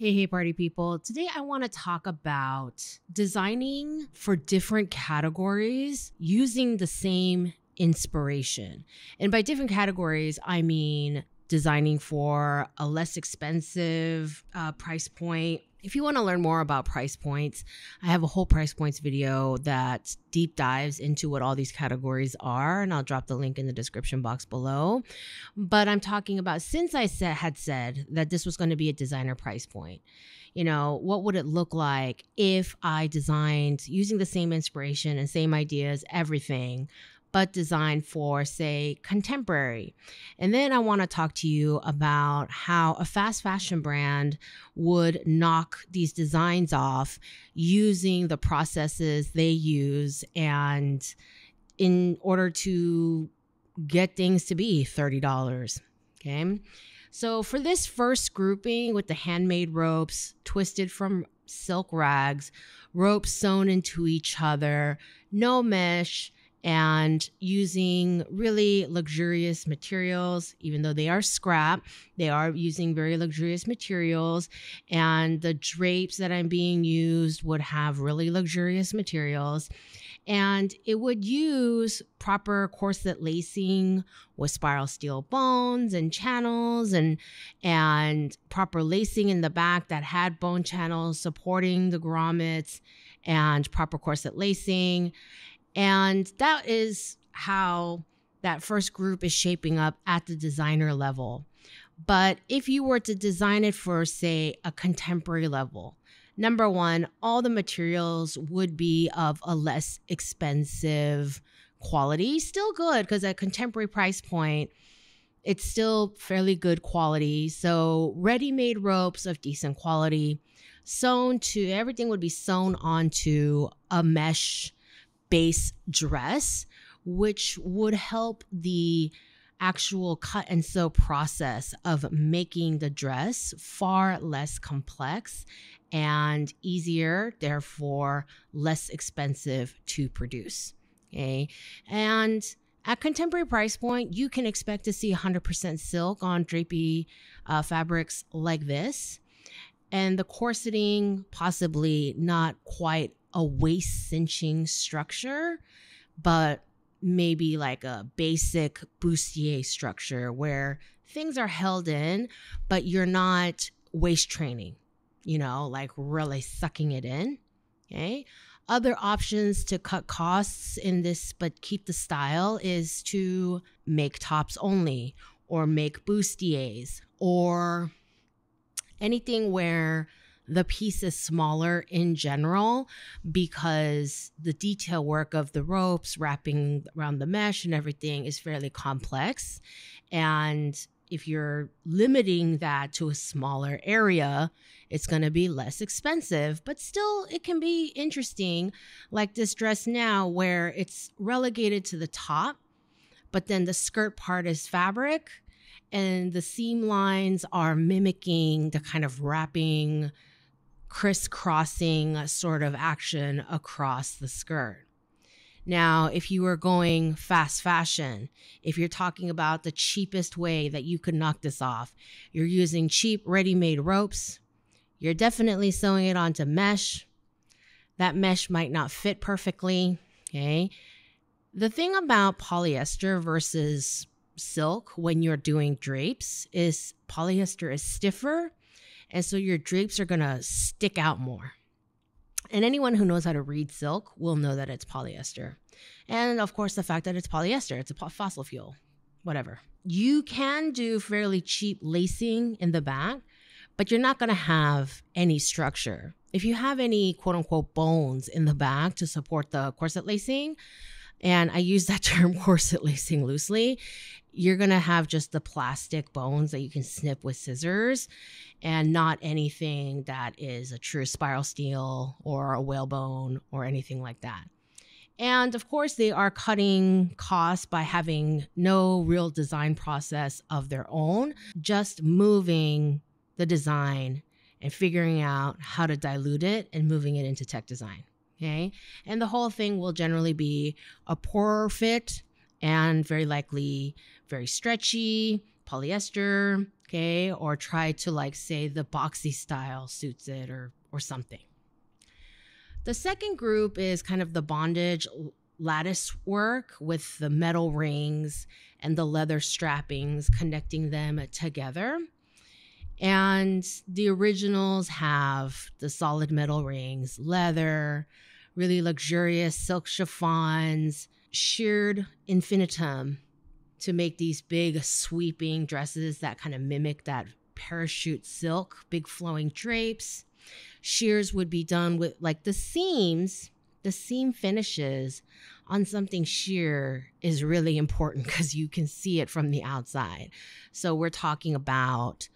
Hey, party people. Today I want to talk about designing for different categories using the same inspiration. And by different categories, I mean designing for a less expensive price point. If you want to learn more about price points, I have a whole price points video that deep dives into what all these categories are, and I'll drop the link in the description box below. But I'm talking about, since I had said that this was going to be a designer price point, what would it look like if I designed using the same inspiration and same ideas, everything, but designed for, say, contemporary. And then I want to talk to you about how a fast fashion brand would knock these designs off using the processes they use and in order to get things to be $30. Okay. So for this first grouping with the handmade ropes twisted from silk rags, ropes sewn into each other, no mesh, and using really luxurious materials, even though they are scrap, they are using very luxurious materials. And the drapes that I'm being used would have really luxurious materials. And it would use proper corset lacing with spiral steel bones and channels and proper lacing in the back that had bone channels supporting the grommets and proper corset lacing. And that is how that first group is shaping up at the designer level. But if you were to design it for, say, a contemporary level, number one, all the materials would be of a less expensive quality. Still good, because at contemporary price point, it's still fairly good quality. So ready-made ropes of decent quality, everything would be sewn onto a mesh base dress, which would help the actual cut and sew process of making the dress far less complex and easier, therefore less expensive to produce. Okay. And at contemporary price point, you can expect to see 100% silk on drapey fabrics like this. And the corseting, possibly not quite a waist cinching structure, but maybe like a basic bustier structure where things are held in, but you're not waist training, like really sucking it in. Okay. Other options to cut costs in this, but keep the style, is to make tops only or make bustiers or anything where the piece is smaller in general, because the detail work of the ropes wrapping around the mesh and everything is fairly complex. And if you're limiting that to a smaller area, it's going to be less expensive, but still it can be interesting, like this dress now where it's relegated to the top, but then the skirt part is fabric and the seam lines are mimicking the kind of wrapping, crisscrossing sort of action across the skirt. Now, if you were going fast fashion, if you're talking about the cheapest way that you could knock this off, you're using cheap ready-made ropes. You're definitely sewing it onto mesh. That mesh might not fit perfectly. Okay. The thing about polyester versus silk when you're doing drapes is polyester is stiffer. And so your drapes are going to stick out more. And anyone who knows how to read silk will know that it's polyester. And of course, the fact that it's polyester, it's a fossil fuel, whatever. You can do fairly cheap lacing in the back, but you're not going to have any structure. If you have any quote unquote bones in the back to support the corset lacing, and I use that term corset lacing loosely, you're going to have just the plastic bones that you can snip with scissors and not anything that is a true spiral steel or a whalebone or anything like that. And of course, they are cutting costs by having no real design process of their own, just moving the design and figuring out how to dilute it and moving it into tech design. Okay. And the whole thing will generally be a poorer fit and very likely very stretchy, polyester. okay? Or try to like say the boxy style suits it or something. The second group is kind of the bondage lattice work with the metal rings and the leather strappings connecting them together. And the originals have the solid metal rings, leather, really luxurious silk chiffons, sheared infinitum to make these big sweeping dresses that kind of mimic that parachute silk, big flowing drapes. Shears would be done with like the seam finishes on something sheer is really important because you can see it from the outside. So we're talking about,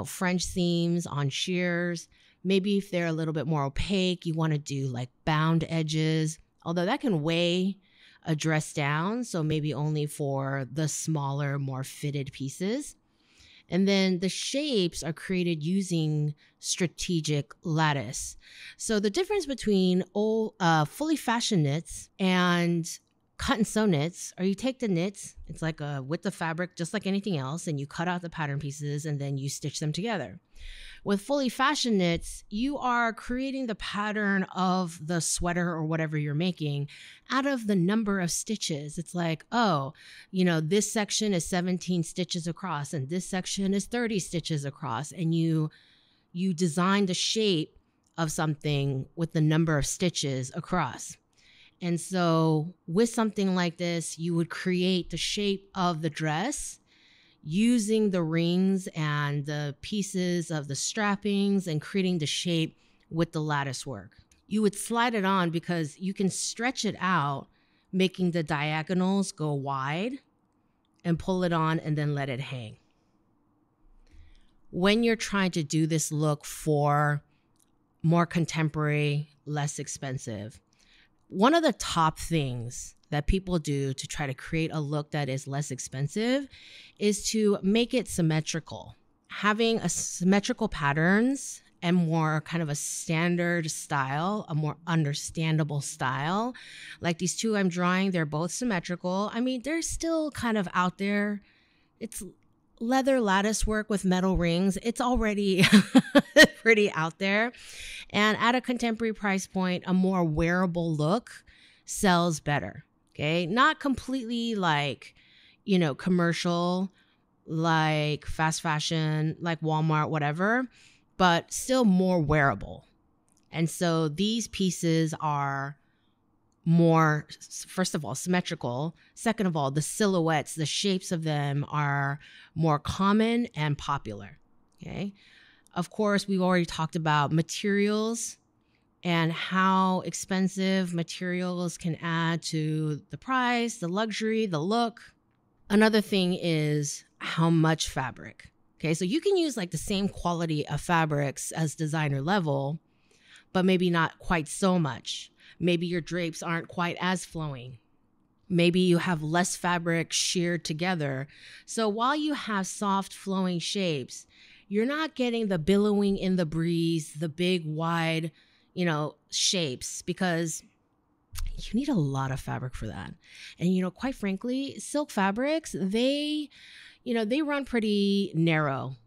French seams on shears. Maybe if they're a little bit more opaque, you want to do like bound edges, although that can weigh a dress down. So maybe only for the smaller, more fitted pieces. And then the shapes are created using strategic lattice. So the difference between fully fashioned knits and cut and sew knits, or you take the knits, it's like a width of fabric, just like anything else, and you cut out the pattern pieces and then you stitch them together. With fully fashioned knits, you are creating the pattern of the sweater or whatever you're making out of the number of stitches. It's like, this section is 17 stitches across and this section is 30 stitches across. And you design the shape of something with the number of stitches across. And so with something like this, you would create the shape of the dress using the rings and the pieces of the strappings and creating the shape with the lattice work. You would slide it on because you can stretch it out, making the diagonals go wide and pull it on and then let it hang. When you're trying to do this look for more contemporary, less expensive, one of the top things that people do to try to create a look that is less expensive is to make it symmetrical. Having a symmetrical patterns and more kind of a standard style, a more understandable style. Like these two I'm drawing, they're both symmetrical. I mean, they're still kind of out there. It's leather lattice work with metal rings. It's already pretty out there. And at a contemporary price point, a more wearable look sells better. Okay, not completely like, commercial, like fast fashion, like Walmart, whatever, but still more wearable. And so these pieces are more, first of all, symmetrical. Second of all, the silhouettes, the shapes of them are more common and popular. Okay, of course, we've already talked about materials and how expensive materials can add to the price, the luxury, the look. Another thing is how much fabric. Okay, so you can use like the same quality of fabrics as designer level, but maybe not quite so much. Maybe your drapes aren't quite as flowing. Maybe you have less fabric sheared together. So while you have soft flowing shapes, you're not getting the billowing in the breeze, the big wide shapes, because you need a lot of fabric for that. And, quite frankly, silk fabrics, they run pretty narrow.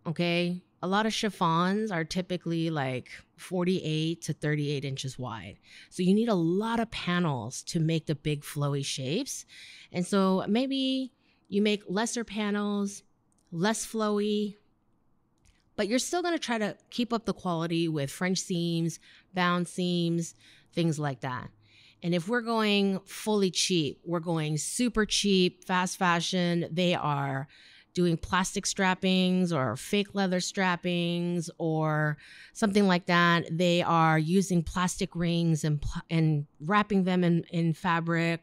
Okay. A lot of chiffons are typically like 48 to 38 inches wide. So you need a lot of panels to make the big flowy shapes. And so maybe you make lesser panels, less flowy, but you're still going to try to keep up the quality with French seams, bound seams, things like that. And if we're going fully cheap, we're going super cheap, fast fashion. They are doing plastic strappings or fake leather strappings or something like that. They are using plastic rings and wrapping them in fabric,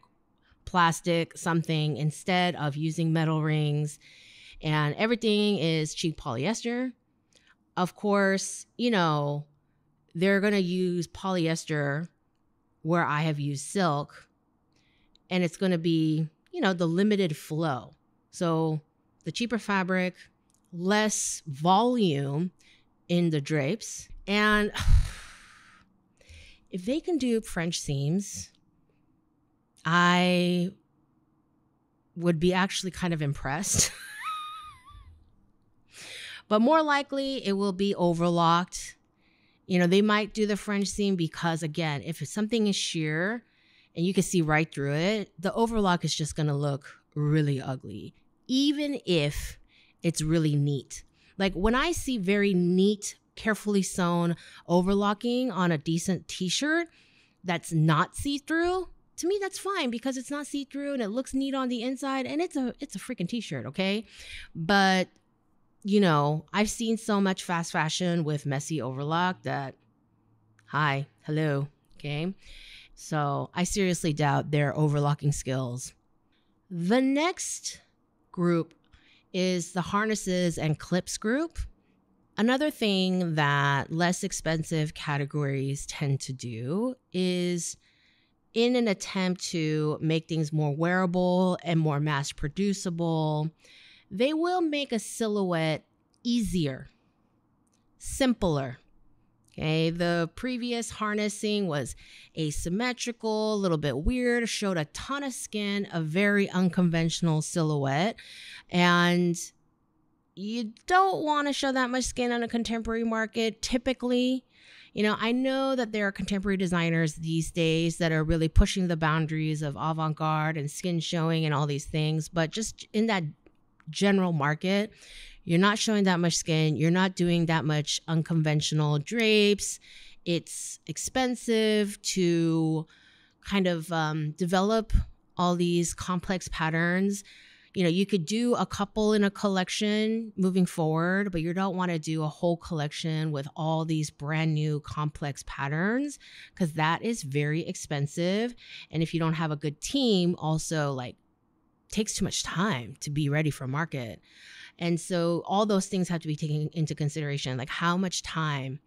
plastic, something, instead of using metal rings. And everything is cheap polyester. Of course, they're going to use polyester where I have used silk, and it's going to be, the limited flow. So the cheaper fabric, less volume in the drapes. And if they can do French seams, I would be actually kind of impressed. But more likely, it will be overlocked. They might do the French seam because, again, if something is sheer and you can see right through it, the overlock is just going to look really ugly, even if it's really neat. Like when I see very neat, carefully sewn overlocking on a decent t-shirt that's not see-through, to me, that's fine because it's not see-through and it looks neat on the inside and it's a freaking t-shirt, okay? But I've seen so much fast fashion with messy overlock that, hello, okay? So I seriously doubt their overlocking skills. The next group is the harnesses and clips group. Another thing that less expensive categories tend to do is, in an attempt to make things more wearable and more mass producible, they will make a silhouette easier, simpler. Okay, the previous harnessing was asymmetrical, a little bit weird, showed a ton of skin, a very unconventional silhouette. And you don't want to show that much skin on a contemporary market typically. I know that there are contemporary designers these days that are really pushing the boundaries of avant-garde and skin showing and all these things, but just in that general market, you're not showing that much skin. You're not doing that much unconventional drapes. It's expensive to kind of develop all these complex patterns. You could do a couple in a collection moving forward, but you don't want to do a whole collection with all these brand new complex patterns because that is very expensive. And if you don't have a good team, also takes too much time to be ready for market. And so all those things have to be taken into consideration. Like how much time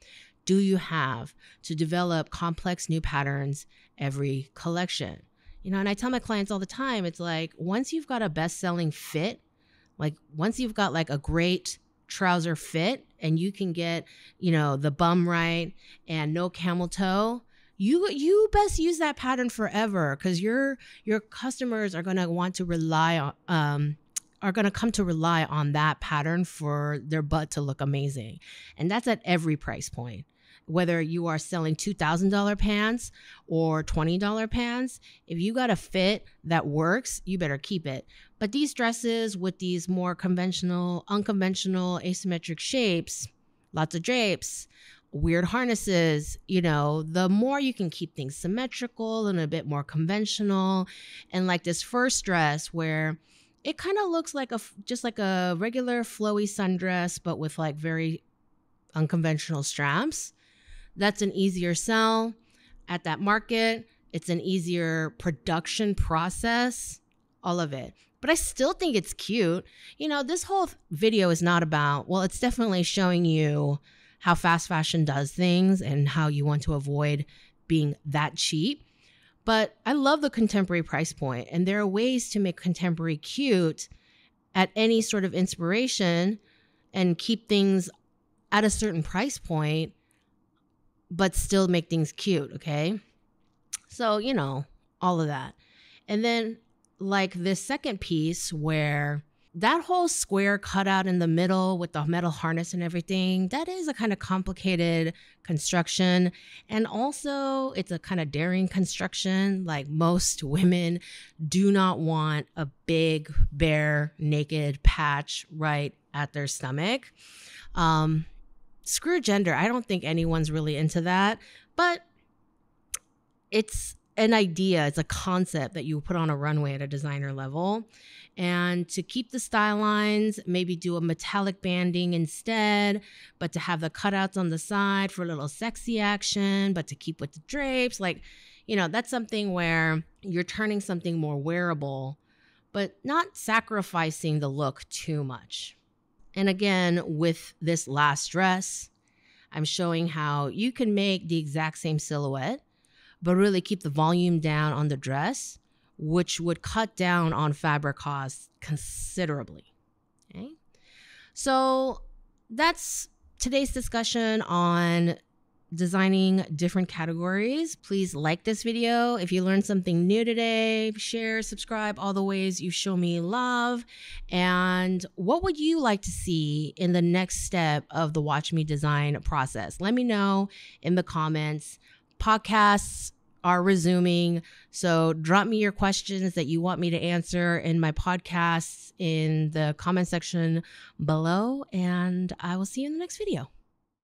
do you have to develop complex new patterns every collection? And I tell my clients all the time, it's like once you've got a best-selling fit, like once you've got like a great trouser fit and you can get, the bum right and no camel toe, you best use that pattern forever because your customers are going to want to rely on are going to come to rely on that pattern for their butt to look amazing. And that's at every price point. Whether you are selling $2,000 pants or $20 pants, if you got a fit that works, you better keep it. But these dresses with these more conventional, unconventional, asymmetric shapes, lots of drapes, weird harnesses, the more you can keep things symmetrical and a bit more conventional. And like this first dress where it kind of looks like just like a regular flowy sundress, but with like very unconventional straps. That's an easier sell at that market. It's an easier production process, all of it. But I still think it's cute. This whole video is not about, well, it's definitely showing you how fast fashion does things and how you want to avoid being that cheap. But I love the contemporary price point, and there are ways to make contemporary cute at any sort of inspiration and keep things at a certain price point, but still make things cute, okay? So, all of that. And then like this second piece where that whole square cutout in the middle with the metal harness and everything, that is a kind of complicated construction. And also it's a kind of daring construction. Like most women do not want a big, bare, naked patch right at their stomach. Screw gender. I don't think anyone's really into that, but it's an idea. It's a concept that you put on a runway at a designer level. And to keep the style lines, maybe do a metallic banding instead, but to have the cutouts on the side for a little sexy action, but to keep with the drapes. That's something where you're turning something more wearable, but not sacrificing the look too much. And again, with this last dress, I'm showing how you can make the exact same silhouette, but really keep the volume down on the dress, which would cut down on fabric costs considerably. Okay? So that's today's discussion on designing different categories. Please like this video. If you learned something new today, share, subscribe, all the ways you show me love. And what would you like to see in the next step of the Watch Me Design process? Let me know in the comments. Podcasts are resuming, so drop me your questions that you want me to answer in my podcasts in the comment section below, and I will see you in the next video.